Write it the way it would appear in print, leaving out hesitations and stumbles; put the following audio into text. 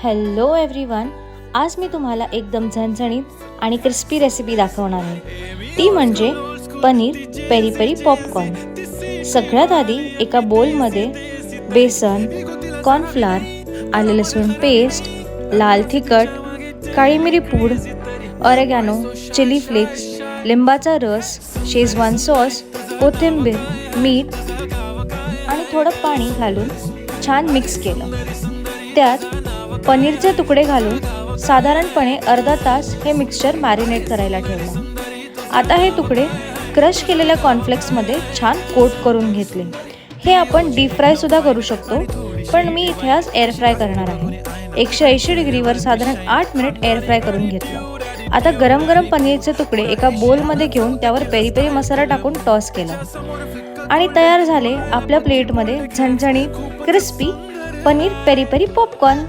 Hello everyone, आज मी तुम्हाला एकदम झणझणीत आणि क्रिस्पी रेसिपी दाखवणार आहे। ती म्हणजे पनीर पेरी पेरी पॉपकॉर्न। सगळ्यात आधी एका बोलमध्ये बेसन, कॉर्नफ्लोअर, आले लसूण पेस्ट, लाल तिखट, काळी मिरी पूड, ऑरेगॅनो, चिली फ्लेक्स, लिंबाचा रस, शेजवान सॉस, कोथिंबीर, मीठ आणि थोडं पाणी घालून छान मिक्स केलं। त्यात पनीरचे तुकडे घालून साधारणपणे अर्धा तास हे मिक्सचर मॅरिनेट करायला ठेवलं। आता हे तुकडे क्रश केलेल्या कॉर्नफ्लेक्समध्ये छान कोट करून घेतले। हे आपण डीप फ्राय सुद्धा करू शकतो, पण मी इथे आज एअर फ्राय करणार आहे। 180 डिग्रीवर साधारण 8 मिनिट एअर फ्राय करून घेतलं। आता गरम गरम पनीरचे तुकडे एका बोलमध्ये घेऊन त्यावर पेरी पेरी मसाला टाकून टॉस केला आणि तयार झाले आपल्या प्लेटमध्ये झणझणीत crispy paneer peri peri popcorn.